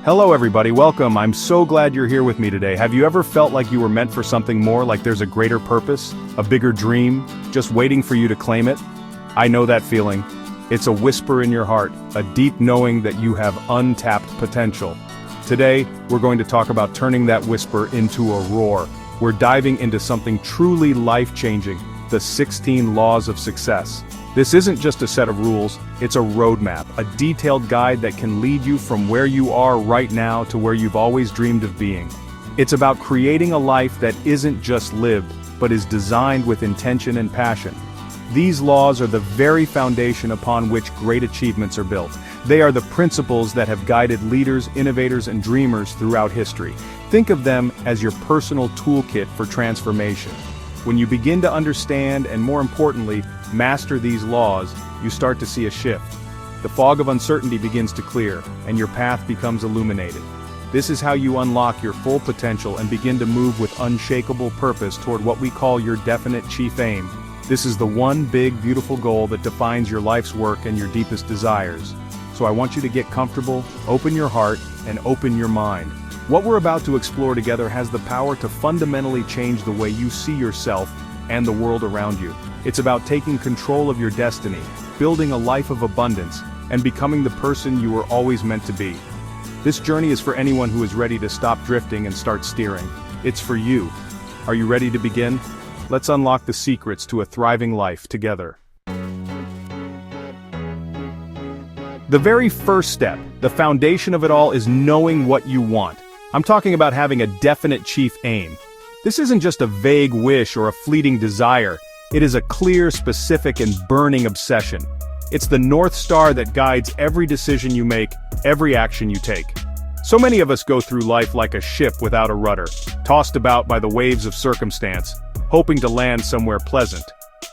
Hello everybody, welcome. I'm so glad you're here with me today. Have you ever felt like you were meant for something more, like there's a greater purpose, a bigger dream, just waiting for you to claim it? I know that feeling. It's a whisper in your heart, a deep knowing that you have untapped potential. Today, we're going to talk about turning that whisper into a roar. We're diving into something truly life-changing, the 16 laws of success. This isn't just a set of rules, it's a roadmap, a detailed guide that can lead you from where you are right now to where you've always dreamed of being. It's about creating a life that isn't just lived, but is designed with intention and passion. These laws are the very foundation upon which great achievements are built. They are the principles that have guided leaders, innovators, and dreamers throughout history. Think of them as your personal toolkit for transformation. When you begin to understand and, more importantly, master these laws, you start to see a shift. The fog of uncertainty begins to clear, and your path becomes illuminated. This is how you unlock your full potential and begin to move with unshakable purpose toward what we call your definite chief aim. This is the one big, beautiful goal that defines your life's work and your deepest desires. So I want you to get comfortable, open your heart, and open your mind. What we're about to explore together has the power to fundamentally change the way you see yourself and the world around you. It's about taking control of your destiny, building a life of abundance, and becoming the person you were always meant to be. This journey is for anyone who is ready to stop drifting and start steering. It's for you. Are you ready to begin? Let's unlock the secrets to a thriving life together. The very first step, the foundation of it all, is knowing what you want. I'm talking about having a definite chief aim. This isn't just a vague wish or a fleeting desire. It is a clear, specific, and burning obsession. It's the North Star that guides every decision you make, every action you take. So many of us go through life like a ship without a rudder, tossed about by the waves of circumstance, hoping to land somewhere pleasant.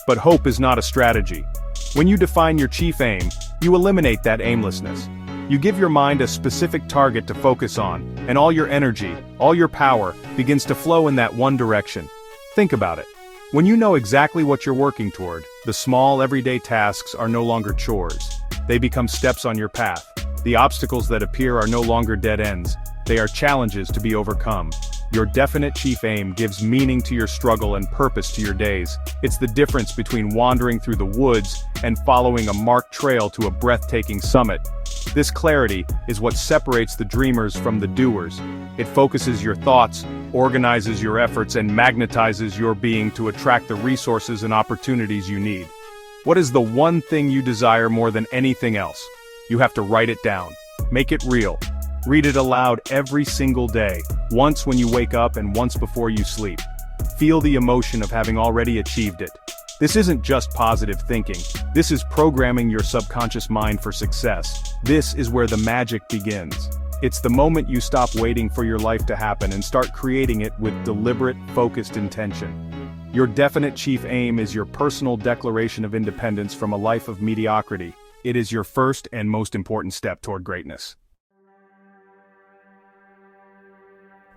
But hope is not a strategy. When you define your chief aim, you eliminate that aimlessness. You give your mind a specific target to focus on, and all your energy, all your power, begins to flow in that one direction. Think about it. When you know exactly what you're working toward, the small, everyday tasks are no longer chores. They become steps on your path. The obstacles that appear are no longer dead ends. They are challenges to be overcome. Your definite chief aim gives meaning to your struggle and purpose to your days. It's the difference between wandering through the woods and following a marked trail to a breathtaking summit. This clarity is what separates the dreamers from the doers. It focuses your thoughts, organizes your efforts, and magnetizes your being to attract the resources and opportunities you need. What is the one thing you desire more than anything else? You have to write it down. Make it real. Read it aloud every single day, once when you wake up and once before you sleep. Feel the emotion of having already achieved it. This isn't just positive thinking. This is programming your subconscious mind for success. This is where the magic begins. It's the moment you stop waiting for your life to happen and start creating it with deliberate, focused intention. Your definite chief aim is your personal declaration of independence from a life of mediocrity. It is your first and most important step toward greatness.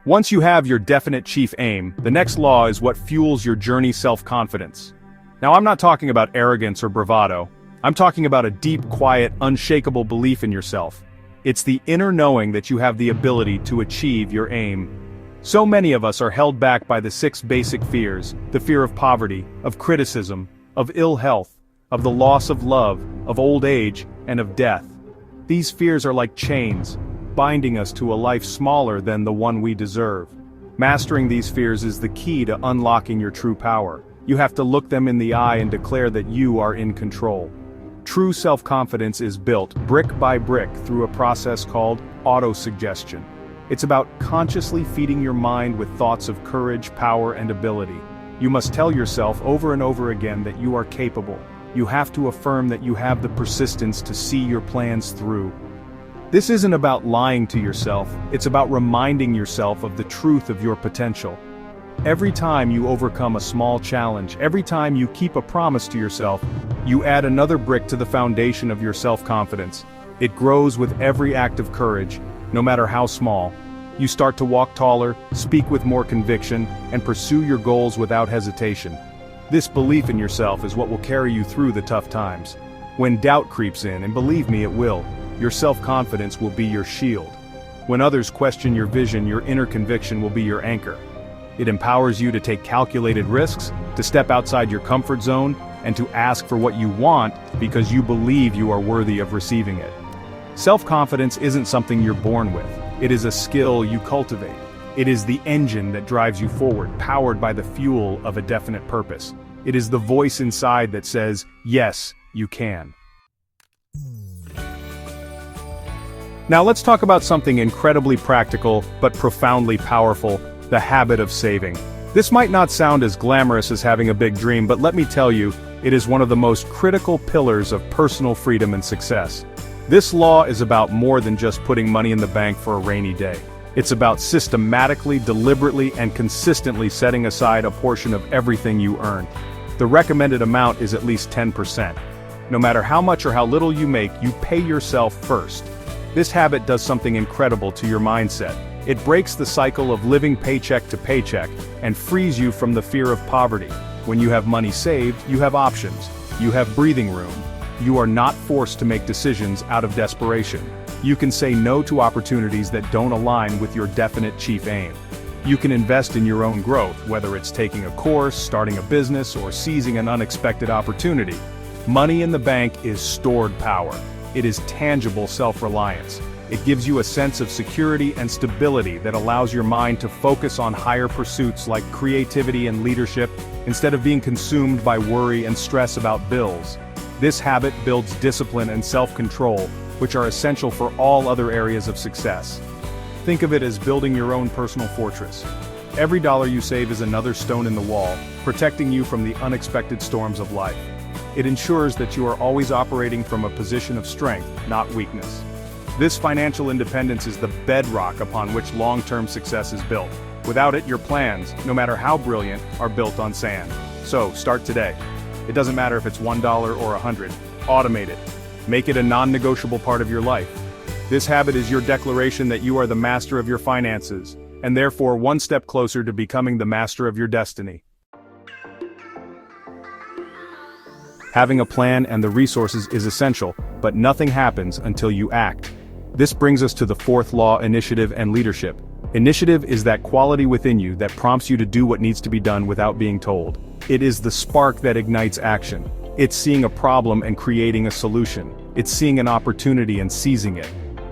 Once you have your definite chief aim, the next law is what fuels your journey's self-confidence. Now, I'm not talking about arrogance or bravado. I'm talking about a deep, quiet, unshakable belief in yourself. It's the inner knowing that you have the ability to achieve your aim. So many of us are held back by the 6 basic fears: the fear of poverty, of criticism, of ill health, of the loss of love, of old age, and of death. These fears are like chains, binding us to a life smaller than the one we deserve. Mastering these fears is the key to unlocking your true power. You have to look them in the eye and declare that you are in control. True self-confidence is built brick by brick through a process called auto-suggestion. It's about consciously feeding your mind with thoughts of courage, power, and ability. You must tell yourself over and over again that you are capable. You have to affirm that you have the persistence to see your plans through. This isn't about lying to yourself, it's about reminding yourself of the truth of your potential. Every time you overcome a small challenge, every time you keep a promise to yourself, you add another brick to the foundation of your self-confidence. It grows with every act of courage, no matter how small. You start to walk taller, speak with more conviction, and pursue your goals without hesitation. This belief in yourself is what will carry you through the tough times. When doubt creeps in, and believe me, it will, your self-confidence will be your shield. When others question your vision, your inner conviction will be your anchor. It empowers you to take calculated risks, to step outside your comfort zone, and to ask for what you want because you believe you are worthy of receiving it. Self-confidence isn't something you're born with. It is a skill you cultivate. It is the engine that drives you forward, powered by the fuel of a definite purpose. It is the voice inside that says, yes, you can. Now let's talk about something incredibly practical, but profoundly powerful, the habit of saving. This might not sound as glamorous as having a big dream, but let me tell you, it is one of the most critical pillars of personal freedom and success. This law is about more than just putting money in the bank for a rainy day. It's about systematically, deliberately, and consistently setting aside a portion of everything you earn. The recommended amount is at least 10%. No matter how much or how little you make, you pay yourself first. This habit does something incredible to your mindset. It breaks the cycle of living paycheck to paycheck and frees you from the fear of poverty. When you have money saved, you have options. You have breathing room. You are not forced to make decisions out of desperation. You can say no to opportunities that don't align with your definite chief aim. You can invest in your own growth, whether it's taking a course, starting a business, or seizing an unexpected opportunity. Money in the bank is stored power. It is tangible self-reliance. It gives you a sense of security and stability that allows your mind to focus on higher pursuits like creativity and leadership, instead of being consumed by worry and stress about bills. This habit builds discipline and self-control, which are essential for all other areas of success. Think of it as building your own personal fortress. Every dollar you save is another stone in the wall, protecting you from the unexpected storms of life. It ensures that you are always operating from a position of strength, not weakness. This financial independence is the bedrock upon which long-term success is built. Without it, your plans, no matter how brilliant, are built on sand. So, start today. It doesn't matter if it's $1 or $100. Automate it. Make it a non-negotiable part of your life. This habit is your declaration that you are the master of your finances, and therefore one step closer to becoming the master of your destiny. Having a plan and the resources is essential, but nothing happens until you act. This brings us to the fourth law: initiative and leadership. Initiative is that quality within you that prompts you to do what needs to be done without being told. It is the spark that ignites action. It's seeing a problem and creating a solution. It's seeing an opportunity and seizing it.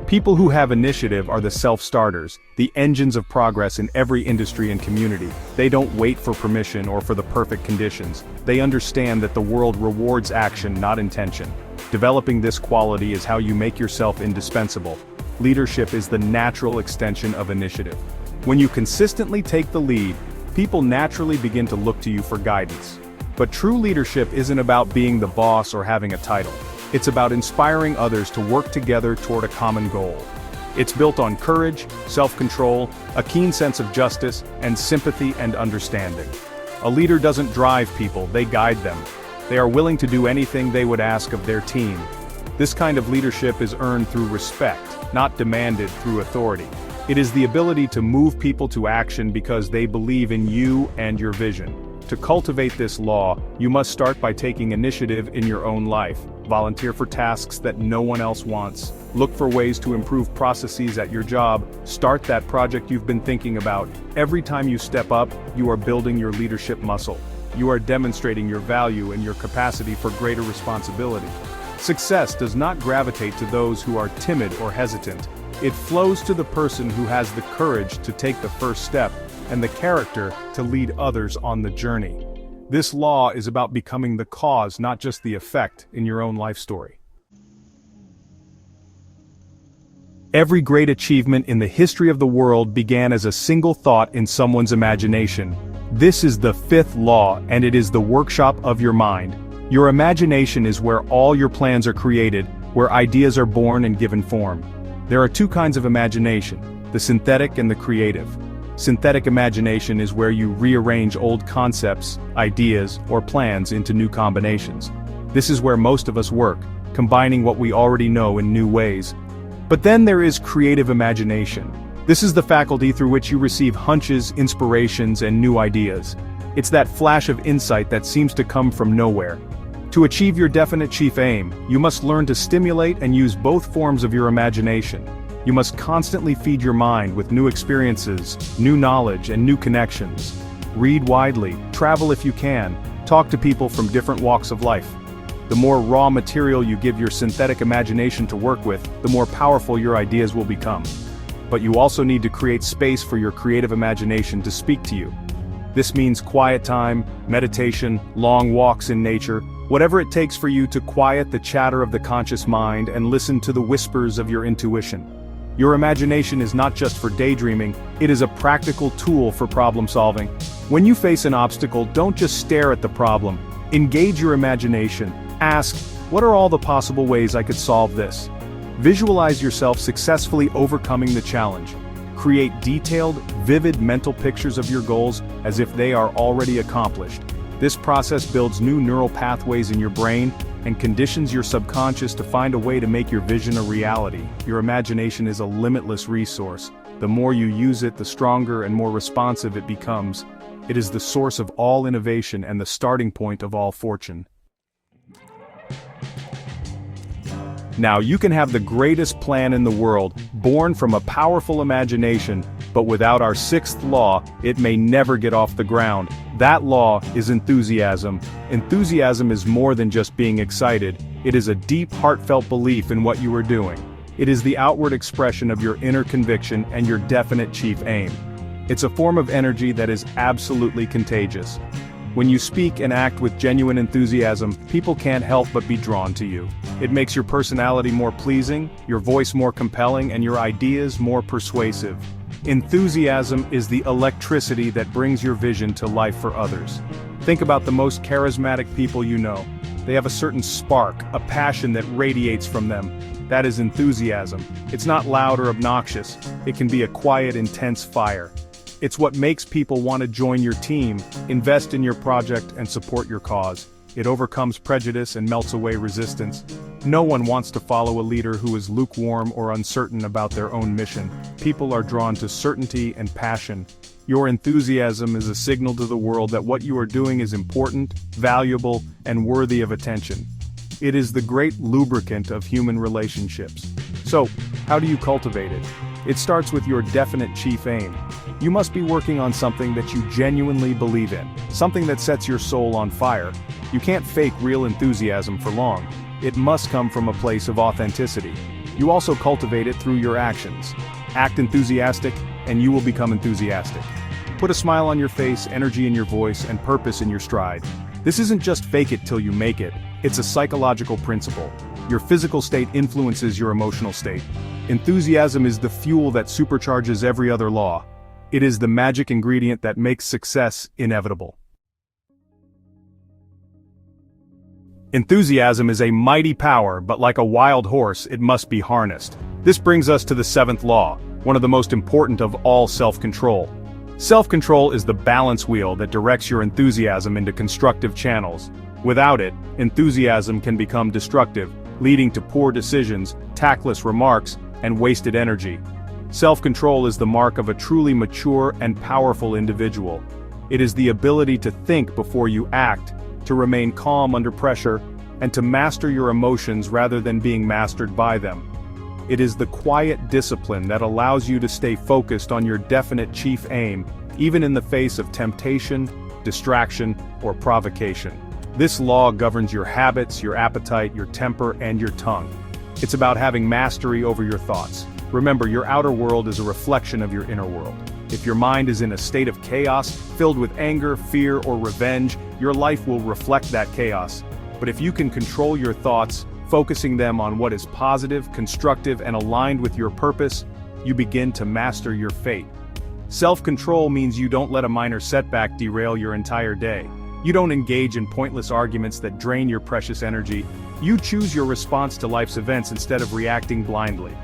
People who have initiative are the self-starters, the engines of progress in every industry and community. They don't wait for permission or for the perfect conditions. They understand that the world rewards action, not intention. Developing this quality is how you make yourself indispensable. Leadership is the natural extension of initiative. When you consistently take the lead, people naturally begin to look to you for guidance. But true leadership isn't about being the boss or having a title. It's about inspiring others to work together toward a common goal. It's built on courage, self-control, a keen sense of justice, and sympathy and understanding. A leader doesn't drive people, they guide them. They are willing to do anything they would ask of their team. This kind of leadership is earned through respect, not demanded through authority. It is the ability to move people to action because they believe in you and your vision. To cultivate this law, you must start by taking initiative in your own life. Volunteer for tasks that no one else wants. Look for ways to improve processes at your job. Start that project you've been thinking about. Every time you step up, you are building your leadership muscle. You are demonstrating your value and your capacity for greater responsibility. Success does not gravitate to those who are timid or hesitant. It flows to the person who has the courage to take the first step and the character to lead others on the journey. This law is about becoming the cause, not just the effect, in your own life story. Every great achievement in the history of the world began as a single thought in someone's imagination. This is the fifth law, and it is the workshop of your mind. Your imagination is where all your plans are created, where ideas are born and given form. There are two kinds of imagination: the synthetic and the creative. Synthetic imagination is where you rearrange old concepts, ideas, or plans into new combinations. This is where most of us work, combining what we already know in new ways. But then there is creative imagination. This is the faculty through which you receive hunches, inspirations, and new ideas. It's that flash of insight that seems to come from nowhere. To achieve your definite chief aim, you must learn to stimulate and use both forms of your imagination. You must constantly feed your mind with new experiences, new knowledge, and new connections. Read widely, travel if you can, talk to people from different walks of life. The more raw material you give your synthetic imagination to work with, the more powerful your ideas will become. But you also need to create space for your creative imagination to speak to you. This means quiet time, meditation, long walks in nature, whatever it takes for you to quiet the chatter of the conscious mind and listen to the whispers of your intuition. Your imagination is not just for daydreaming, it is a practical tool for problem solving. When you face an obstacle, don't just stare at the problem. Engage your imagination. Ask, what are all the possible ways I could solve this? Visualize yourself successfully overcoming the challenge. Create detailed, vivid mental pictures of your goals as if they are already accomplished. This process builds new neural pathways in your brain and conditions your subconscious to find a way to make your vision a reality. Your imagination is a limitless resource. The more you use it, the stronger and more responsive it becomes. It is the source of all innovation and the starting point of all fortune. Now, you can have the greatest plan in the world, born from a powerful imagination, but without our sixth law, it may never get off the ground. That law is enthusiasm. Enthusiasm is more than just being excited. It is a deep, heartfelt belief in what you are doing. It is the outward expression of your inner conviction and your definite chief aim. It's a form of energy that is absolutely contagious. When you speak and act with genuine enthusiasm, people can't help but be drawn to you. It makes your personality more pleasing, your voice more compelling, and your ideas more persuasive. Enthusiasm is the electricity that brings your vision to life for others. Think about the most charismatic people you know. They have a certain spark, a passion that radiates from them. That is enthusiasm. It's not loud or obnoxious. It can be a quiet, intense fire. It's what makes people want to join your team, invest in your project, and support your cause. It overcomes prejudice and melts away resistance. No one wants to follow a leader who is lukewarm or uncertain about their own mission. People are drawn to certainty and passion. Your enthusiasm is a signal to the world that what you are doing is important, valuable, and worthy of attention. It is the great lubricant of human relationships. So, how do you cultivate it? It starts with your definite chief aim. You must be working on something that you genuinely believe in, something that sets your soul on fire. You can't fake real enthusiasm for long. It must come from a place of authenticity. You also cultivate it through your actions. Act enthusiastic, and you will become enthusiastic. Put a smile on your face, energy in your voice, and purpose in your stride. This isn't just fake it till you make it. It's a psychological principle. Your physical state influences your emotional state. Enthusiasm is the fuel that supercharges every other law. It is the magic ingredient that makes success inevitable. Enthusiasm is a mighty power, but like a wild horse, it must be harnessed. This brings us to the seventh law, one of the most important of all self-control. Self-control is the balance wheel that directs your enthusiasm into constructive channels. Without it, enthusiasm can become destructive, leading to poor decisions, tactless remarks, and wasted energy. Self-control is the mark of a truly mature and powerful individual. It is the ability to think before you act, to remain calm under pressure, and to master your emotions rather than being mastered by them. It is the quiet discipline that allows you to stay focused on your definite chief aim, even in the face of temptation, distraction, or provocation. This law governs your habits, your appetite, your temper, and your tongue. It's about having mastery over your thoughts. Remember, your outer world is a reflection of your inner world. If your mind is in a state of chaos, filled with anger, fear, or revenge, your life will reflect that chaos. But if you can control your thoughts, focusing them on what is positive, constructive, and aligned with your purpose, you begin to master your fate. Self-control means you don't let a minor setback derail your entire day. You don't engage in pointless arguments that drain your precious energy. You choose your response to life's events instead of reacting blindly.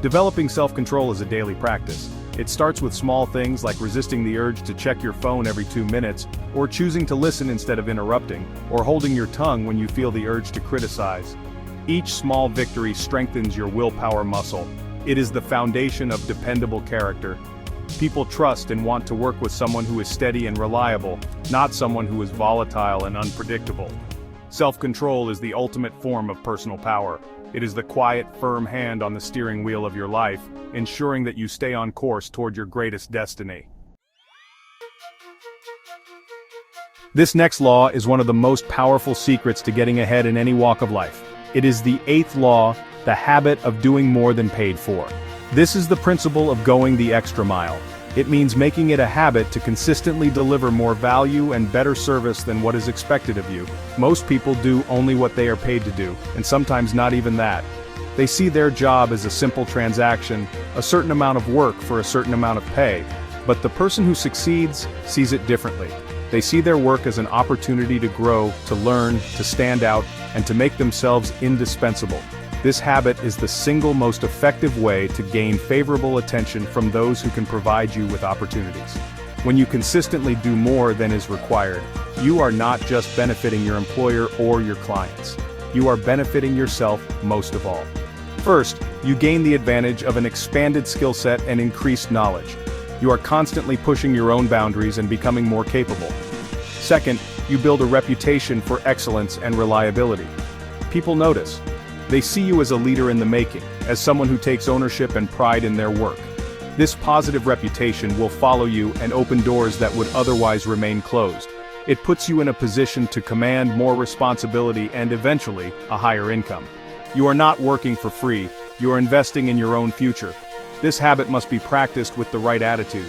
Developing self-control is a daily practice. It starts with small things like resisting the urge to check your phone every 2 minutes, or choosing to listen instead of interrupting, or holding your tongue when you feel the urge to criticize. Each small victory strengthens your willpower muscle. It is the foundation of dependable character. People trust and want to work with someone who is steady and reliable, not someone who is volatile and unpredictable. Self-control is the ultimate form of personal power. It is the quiet, firm hand on the steering wheel of your life, ensuring that you stay on course toward your greatest destiny. This next law is one of the most powerful secrets to getting ahead in any walk of life. It is the 8th law, the habit of doing more than paid for. This is the principle of going the extra mile. It means making it a habit to consistently deliver more value and better service than what is expected of you. Most people do only what they are paid to do, and sometimes not even that. They see their job as a simple transaction, a certain amount of work for a certain amount of pay. But the person who succeeds sees it differently. They see their work as an opportunity to grow, to learn, to stand out, and to make themselves indispensable. This habit is the single most effective way to gain favorable attention from those who can provide you with opportunities. When you consistently do more than is required, you are not just benefiting your employer or your clients. You are benefiting yourself most of all. First, you gain the advantage of an expanded skill set and increased knowledge. You are constantly pushing your own boundaries and becoming more capable. Second, you build a reputation for excellence and reliability. People notice. They see you as a leader in the making, as someone who takes ownership and pride in their work. This positive reputation will follow you and open doors that would otherwise remain closed. It puts you in a position to command more responsibility and eventually, a higher income. You are not working for free, you are investing in your own future. This habit must be practiced with the right attitude.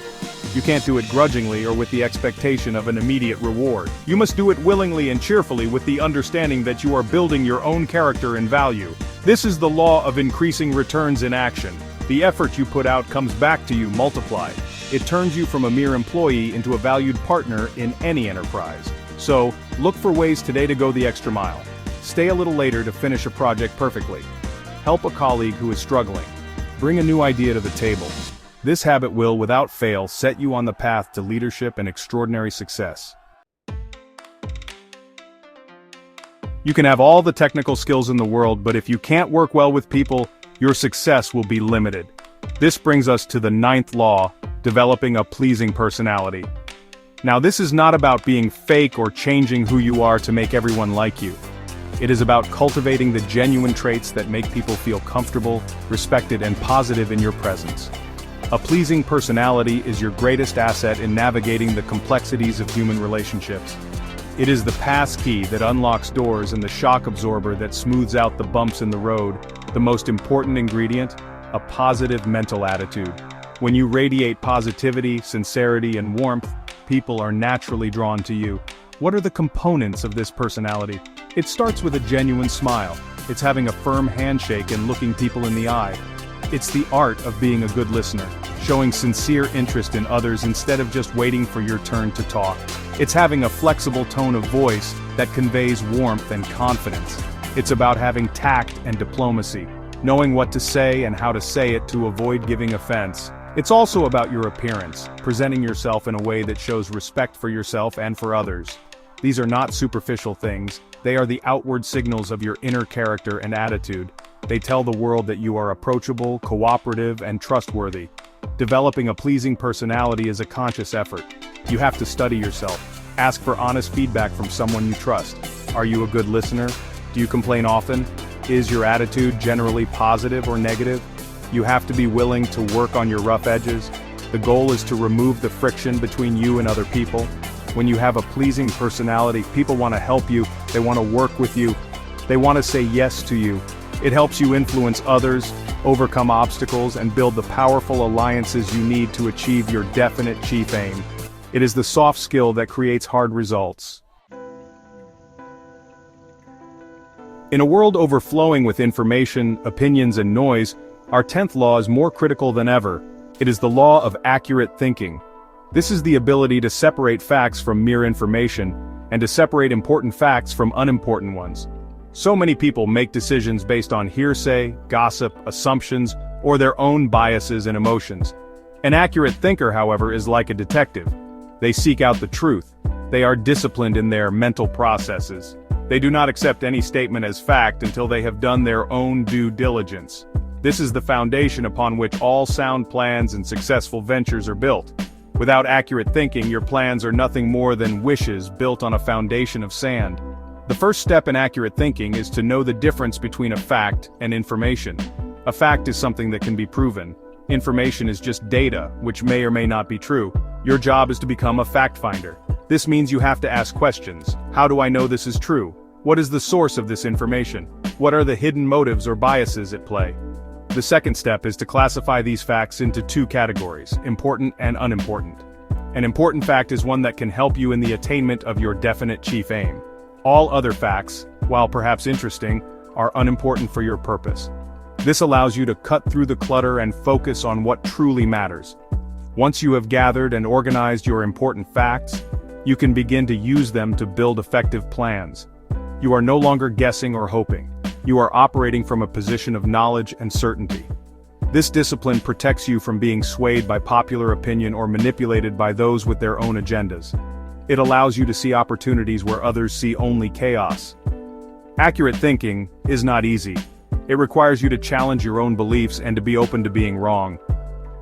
You can't do it grudgingly or with the expectation of an immediate reward. You must do it willingly and cheerfully with the understanding that you are building your own character and value. This is the law of increasing returns in action. The effort you put out comes back to you multiplied. It turns you from a mere employee into a valued partner in any enterprise. So, look for ways today to go the extra mile. Stay a little later to finish a project perfectly. Help a colleague who is struggling. Bring a new idea to the table. This habit will, without fail, set you on the path to leadership and extraordinary success. You can have all the technical skills in the world, but if you can't work well with people, your success will be limited. This brings us to the 9th law, developing a pleasing personality. Now, this is not about being fake or changing who you are to make everyone like you. It is about cultivating the genuine traits that make people feel comfortable, respected, and positive in your presence. A pleasing personality is your greatest asset in navigating the complexities of human relationships. It is the passkey that unlocks doors and the shock absorber that smooths out the bumps in the road. The most important ingredient? A positive mental attitude. When you radiate positivity, sincerity, and warmth, people are naturally drawn to you. What are the components of this personality? It starts with a genuine smile. It's having a firm handshake and looking people in the eye. It's the art of being a good listener, showing sincere interest in others instead of just waiting for your turn to talk. It's having a flexible tone of voice that conveys warmth and confidence. It's about having tact and diplomacy, knowing what to say and how to say it to avoid giving offense. It's also about your appearance, presenting yourself in a way that shows respect for yourself and for others. These are not superficial things, they are the outward signals of your inner character and attitude. They tell the world that you are approachable, cooperative, and trustworthy. Developing a pleasing personality is a conscious effort. You have to study yourself. Ask for honest feedback from someone you trust. Are you a good listener? Do you complain often? Is your attitude generally positive or negative? You have to be willing to work on your rough edges. The goal is to remove the friction between you and other people. When you have a pleasing personality, people want to help you, they want to work with you, they want to say yes to you. It helps you influence others, overcome obstacles, and build the powerful alliances you need to achieve your definite chief aim. It is the soft skill that creates hard results. In a world overflowing with information, opinions, and noise, our 10th law is more critical than ever. It is the law of accurate thinking. This is the ability to separate facts from mere information, and to separate important facts from unimportant ones. So many people make decisions based on hearsay, gossip, assumptions, or their own biases and emotions. An accurate thinker, however, is like a detective. They seek out the truth. They are disciplined in their mental processes. They do not accept any statement as fact until they have done their own due diligence. This is the foundation upon which all sound plans and successful ventures are built. Without accurate thinking, your plans are nothing more than wishes built on a foundation of sand. The first step in accurate thinking is to know the difference between a fact and information. A fact is something that can be proven. Information is just data, which may or may not be true. Your job is to become a fact finder. This means you have to ask questions. How do I know this is true? What is the source of this information? What are the hidden motives or biases at play? The second step is to classify these facts into two categories, important and unimportant. An important fact is one that can help you in the attainment of your definite chief aim. All other facts, while perhaps interesting, are unimportant for your purpose. This allows you to cut through the clutter and focus on what truly matters. Once you have gathered and organized your important facts, you can begin to use them to build effective plans. You are no longer guessing or hoping. You are operating from a position of knowledge and certainty. This discipline protects you from being swayed by popular opinion or manipulated by those with their own agendas. It allows you to see opportunities where others see only chaos. Accurate thinking is not easy. It requires you to challenge your own beliefs and to be open to being wrong.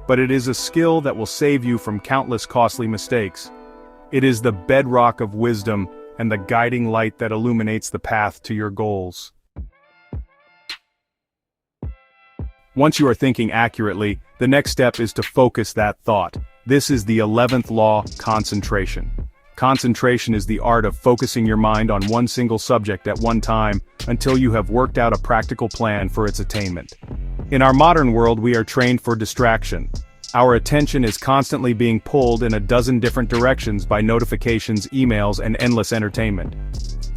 But it is a skill that will save you from countless costly mistakes. It is the bedrock of wisdom and the guiding light that illuminates the path to your goals. Once you are thinking accurately, the next step is to focus that thought. This is the 11th law, concentration. Concentration is the art of focusing your mind on one single subject at one time until you have worked out a practical plan for its attainment. In our modern world, we are trained for distraction. Our attention is constantly being pulled in a dozen different directions by notifications, emails, and endless entertainment.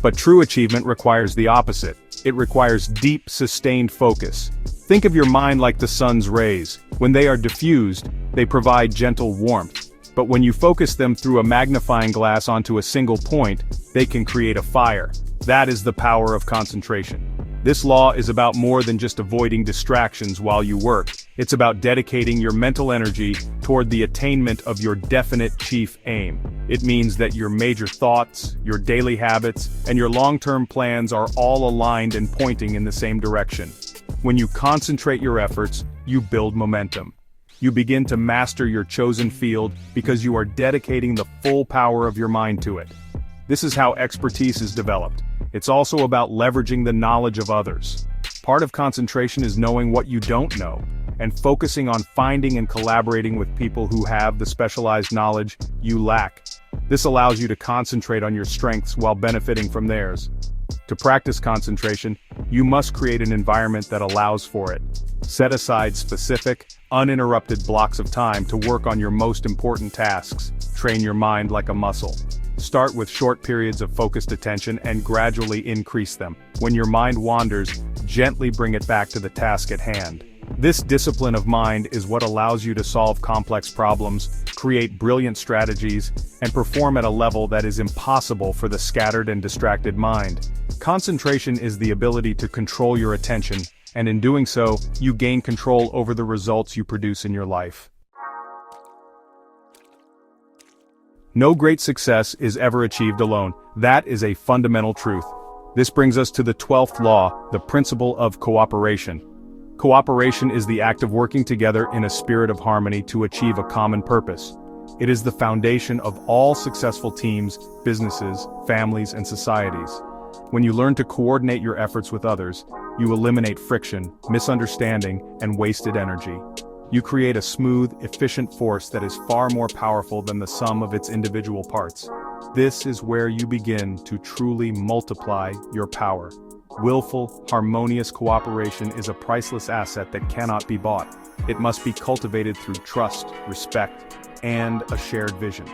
But true achievement requires the opposite. It requires deep, sustained focus. Think of your mind like the sun's rays. When they are diffused, they provide gentle warmth. But when you focus them through a magnifying glass onto a single point, they can create a fire. That is the power of concentration. This law is about more than just avoiding distractions while you work. It's about dedicating your mental energy toward the attainment of your definite chief aim. It means that your major thoughts, your daily habits, and your long-term plans are all aligned and pointing in the same direction. When you concentrate your efforts, you build momentum. You begin to master your chosen field because you are dedicating the full power of your mind to it. This is how expertise is developed. It's also about leveraging the knowledge of others. Part of concentration is knowing what you don't know, and focusing on finding and collaborating with people who have the specialized knowledge you lack. This allows you to concentrate on your strengths while benefiting from theirs. To practice concentration, you must create an environment that allows for it. Set aside specific, uninterrupted blocks of time to work on your most important tasks. Train your mind like a muscle. Start with short periods of focused attention and gradually increase them. When your mind wanders, gently bring it back to the task at hand. This discipline of mind is what allows you to solve complex problems, create brilliant strategies, and perform at a level that is impossible for the scattered and distracted mind. Concentration is the ability to control your attention, and in doing so, you gain control over the results you produce in your life. No great success is ever achieved alone. That is a fundamental truth. This brings us to the 12th law, the principle of cooperation. Cooperation is the act of working together in a spirit of harmony to achieve a common purpose. It is the foundation of all successful teams, businesses, families, and societies. When you learn to coordinate your efforts with others, you eliminate friction, misunderstanding, and wasted energy. You create a smooth, efficient force that is far more powerful than the sum of its individual parts. This is where you begin to truly multiply your power. Willful, harmonious cooperation is a priceless asset that cannot be bought. It must be cultivated through trust, respect, and a shared vision.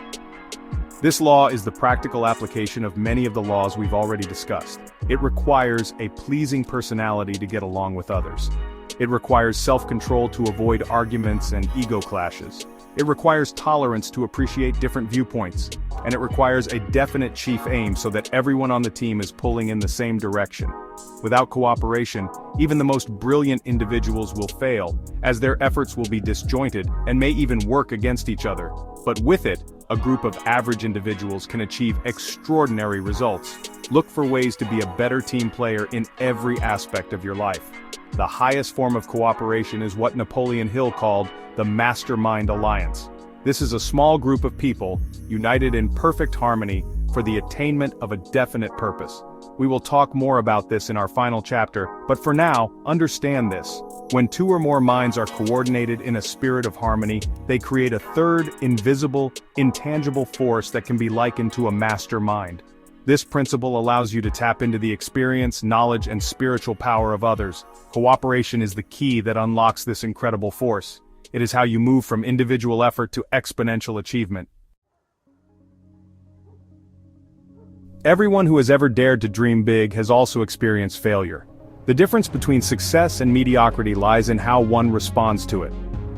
This law is the practical application of many of the laws we've already discussed. It requires a pleasing personality to get along with others. It requires self-control to avoid arguments and ego clashes. It requires tolerance to appreciate different viewpoints. And it requires a definite chief aim so that everyone on the team is pulling in the same direction. Without cooperation, even the most brilliant individuals will fail, as their efforts will be disjointed and may even work against each other. But with it, a group of average individuals can achieve extraordinary results. Look for ways to be a better team player in every aspect of your life. The highest form of cooperation is what Napoleon Hill called the Mastermind Alliance. This is a small group of people, united in perfect harmony, for the attainment of a definite purpose. We will talk more about this in our final chapter, but for now, understand this. When two or more minds are coordinated in a spirit of harmony, they create a third, invisible, intangible force that can be likened to a mastermind. This principle allows you to tap into the experience, knowledge, and spiritual power of others. Cooperation is the key that unlocks this incredible force. It is how you move from individual effort to exponential achievement. Everyone who has ever dared to dream big has also experienced failure. The difference between success and mediocrity lies in how one responds to it.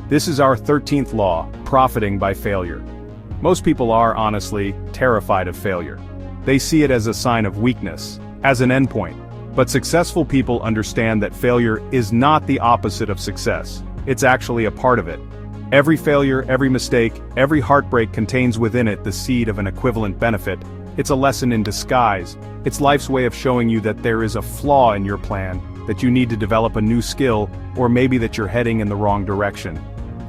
This is our 13th law, profiting by failure. Most people are, honestly, terrified of failure. They see it as a sign of weakness, as an endpoint. But successful people understand that failure is not the opposite of success. It's actually a part of it. Every failure, every mistake, every heartbreak contains within it the seed of an equivalent benefit. It's a lesson in disguise. It's life's way of showing you that there is a flaw in your plan, that you need to develop a new skill, or maybe that you're heading in the wrong direction.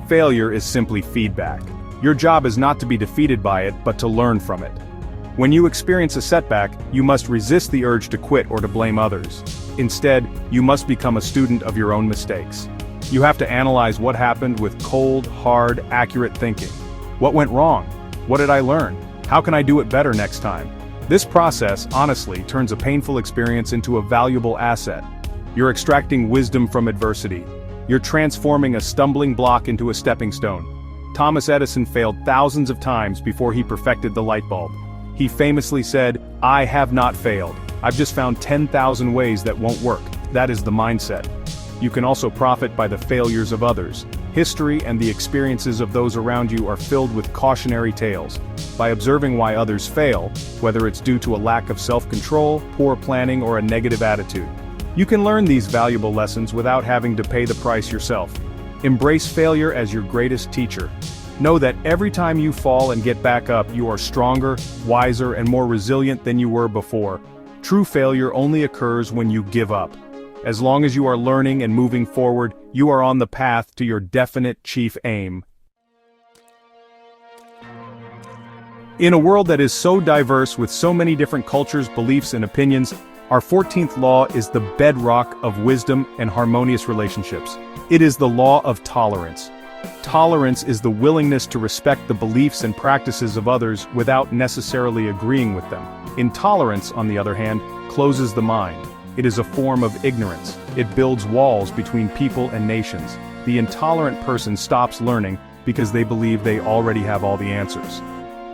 Failure is simply feedback. Your job is not to be defeated by it, but to learn from it. When you experience a setback, you must resist the urge to quit or to blame others. Instead, you must become a student of your own mistakes. You have to analyze what happened with cold, hard, accurate thinking. What went wrong? What did I learn? How can I do it better next time? This process, honestly, turns a painful experience into a valuable asset. You're extracting wisdom from adversity. You're transforming a stumbling block into a stepping stone. Thomas Edison failed thousands of times before he perfected the light bulb. He famously said, "I have not failed. I've just found 10,000 ways that won't work." That is the mindset. You can also profit by the failures of others. History and the experiences of those around you are filled with cautionary tales. By observing why others fail, whether it's due to a lack of self-control, poor planning, or a negative attitude, you can learn these valuable lessons without having to pay the price yourself. Embrace failure as your greatest teacher. Know that every time you fall and get back up, you are stronger, wiser, and more resilient than you were before. True failure only occurs when you give up. As long as you are learning and moving forward, you are on the path to your definite chief aim. In a world that is so diverse with so many different cultures, beliefs, and opinions, our 14th law is the bedrock of wisdom and harmonious relationships. It is the law of tolerance. Tolerance is the willingness to respect the beliefs and practices of others without necessarily agreeing with them. Intolerance, on the other hand, closes the mind. It is a form of ignorance. It builds walls between people and nations. The intolerant person stops learning because they believe they already have all the answers.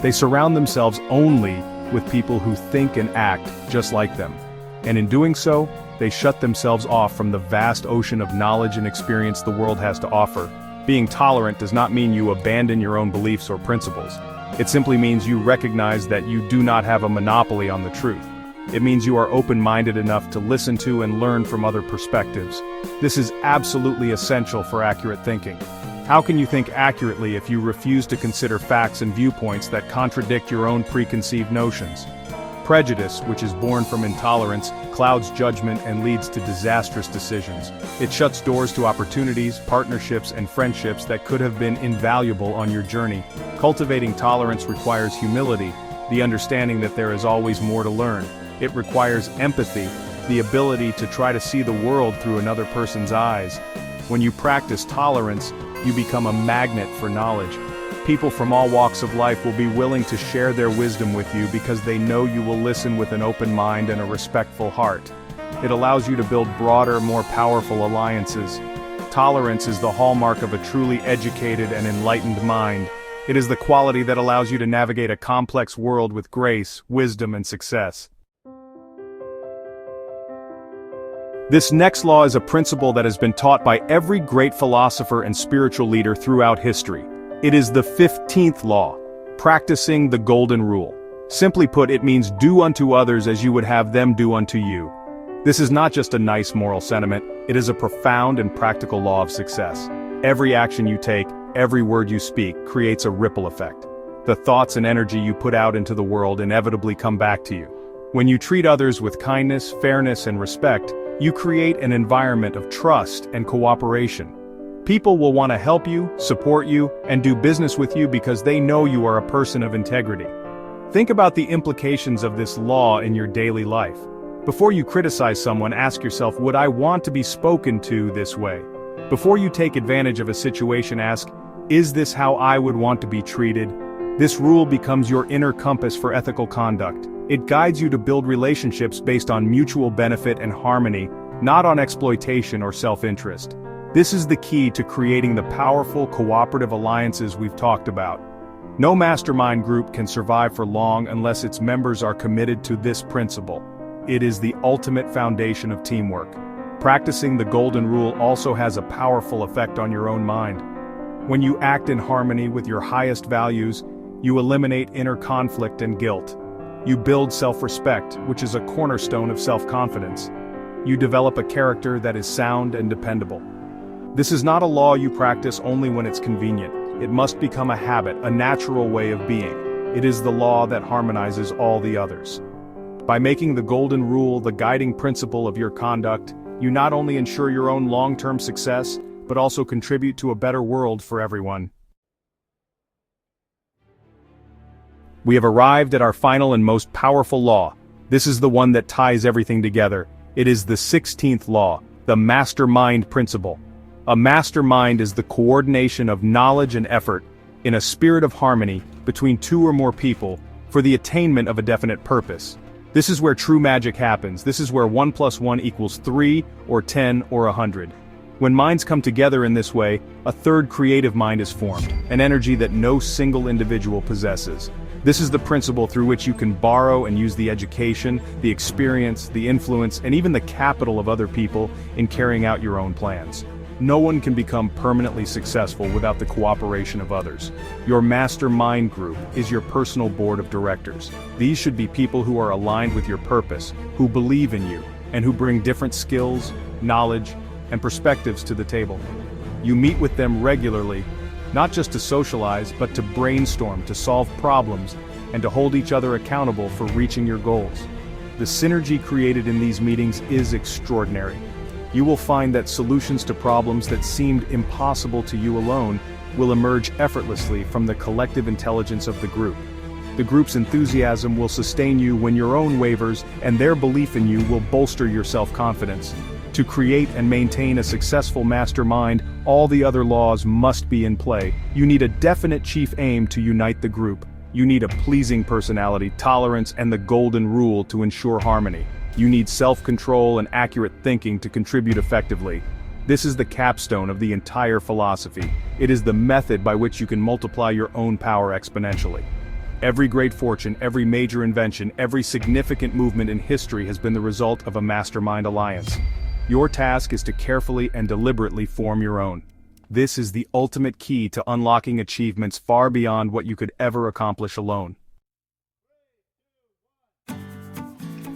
They surround themselves only with people who think and act just like them. And in doing so, they shut themselves off from the vast ocean of knowledge and experience the world has to offer. Being tolerant does not mean you abandon your own beliefs or principles. It simply means you recognize that you do not have a monopoly on the truth. It means you are open-minded enough to listen to and learn from other perspectives. This is absolutely essential for accurate thinking. How can you think accurately if you refuse to consider facts and viewpoints that contradict your own preconceived notions? Prejudice, which is born from intolerance, clouds judgment and leads to disastrous decisions. It shuts doors to opportunities, partnerships, and friendships that could have been invaluable on your journey. Cultivating tolerance requires humility, the understanding that there is always more to learn. It requires empathy, the ability to try to see the world through another person's eyes. When you practice tolerance, you become a magnet for knowledge. People from all walks of life will be willing to share their wisdom with you because they know you will listen with an open mind and a respectful heart. It allows you to build broader, more powerful alliances. Tolerance is the hallmark of a truly educated and enlightened mind. It is the quality that allows you to navigate a complex world with grace, wisdom, and success. This next law is a principle that has been taught by every great philosopher and spiritual leader throughout history. It is the 15th law, practicing the golden rule. Simply put, it means do unto others as you would have them do unto you. This is not just a nice moral sentiment, it is a profound and practical law of success. Every action you take, every word you speak, creates a ripple effect. The thoughts and energy you put out into the world inevitably come back to you. When you treat others with kindness, fairness, and respect, you create an environment of trust and cooperation. People will want to help you, support you, and do business with you because they know you are a person of integrity. Think about the implications of this law in your daily life. Before you criticize someone, ask yourself, would I want to be spoken to this way? Before you take advantage of a situation, ask, is this how I would want to be treated? This rule becomes your inner compass for ethical conduct. It guides you to build relationships based on mutual benefit and harmony, not on exploitation or self-interest. This is the key to creating the powerful cooperative alliances we've talked about. No mastermind group can survive for long unless its members are committed to this principle. It is the ultimate foundation of teamwork. Practicing the golden rule also has a powerful effect on your own mind. When you act in harmony with your highest values, you eliminate inner conflict and guilt. You build self-respect, which is a cornerstone of self-confidence. You develop a character that is sound and dependable. This is not a law you practice only when it's convenient. It must become a habit, a natural way of being. It is the law that harmonizes all the others. By making the golden rule the guiding principle of your conduct, you not only ensure your own long-term success, but also contribute to a better world for everyone. We have arrived at our final and most powerful law. This is the one that ties everything together. It is the 16th law, the mastermind principle. A mastermind is the coordination of knowledge and effort, in a spirit of harmony, between two or more people, for the attainment of a definite purpose. This is where true magic happens. This is where 1 + 1 = 3, or 10, or 100. When minds come together in this way, a third creative mind is formed, an energy that no single individual possesses. This is the principle through which you can borrow and use the education, the experience, the influence, and even the capital of other people in carrying out your own plans. No one can become permanently successful without the cooperation of others. Your mastermind group is your personal board of directors. These should be people who are aligned with your purpose, who believe in you, and who bring different skills, knowledge, and perspectives to the table. You meet with them regularly, not just to socialize, but to brainstorm, to solve problems, and to hold each other accountable for reaching your goals. The synergy created in these meetings is extraordinary. You will find that solutions to problems that seemed impossible to you alone will emerge effortlessly from the collective intelligence of the group. The group's enthusiasm will sustain you when your own wavers, and their belief in you will bolster your self-confidence. To create and maintain a successful mastermind, all the other laws must be in play. You need a definite chief aim to unite the group. You need a pleasing personality, tolerance, and the golden rule to ensure harmony. You need self-control and accurate thinking to contribute effectively. This is the capstone of the entire philosophy. It is the method by which you can multiply your own power exponentially. Every great fortune, every major invention, every significant movement in history has been the result of a mastermind alliance. Your task is to carefully and deliberately form your own. This is the ultimate key to unlocking achievements far beyond what you could ever accomplish alone.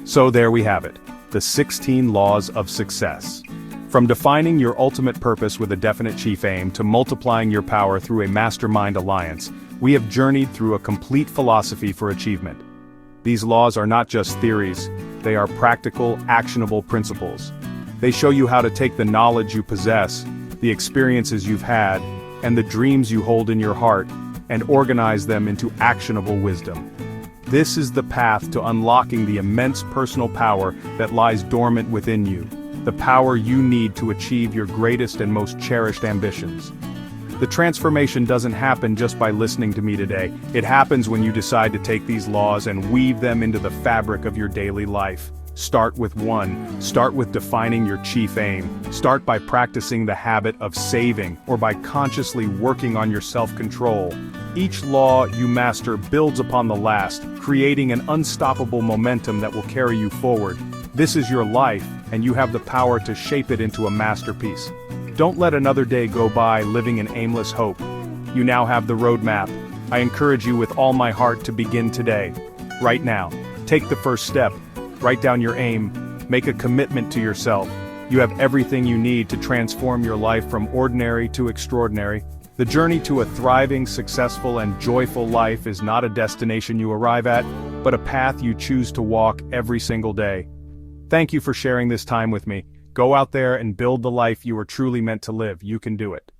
So there we have it, the 16 laws of success. From defining your ultimate purpose with a definite chief aim to multiplying your power through a mastermind alliance, we have journeyed through a complete philosophy for achievement. These laws are not just theories, they are practical, actionable principles. They show you how to take the knowledge you possess, the experiences you've had, and the dreams you hold in your heart, and organize them into actionable wisdom. This is the path to unlocking the immense personal power that lies dormant within you, the power you need to achieve your greatest and most cherished ambitions. The transformation doesn't happen just by listening to me today. It happens when you decide to take these laws and weave them into the fabric of your daily life. Start with one. Start with defining your chief aim. Start by practicing the habit of saving, or by consciously working on your self-control. Each law you master builds upon the last, creating an unstoppable momentum that will carry you forward. This is your life, and you have the power to shape it into a masterpiece. Don't let another day go by living in aimless hope. You now have the roadmap. I encourage you with all my heart to begin today. Right now. Take the first step. Write down your aim. Make a commitment to yourself. You have everything you need to transform your life from ordinary to extraordinary. The journey to a thriving, successful, and joyful life is not a destination you arrive at, but a path you choose to walk every single day. Thank you for sharing this time with me. Go out there and build the life you are truly meant to live. You can do it.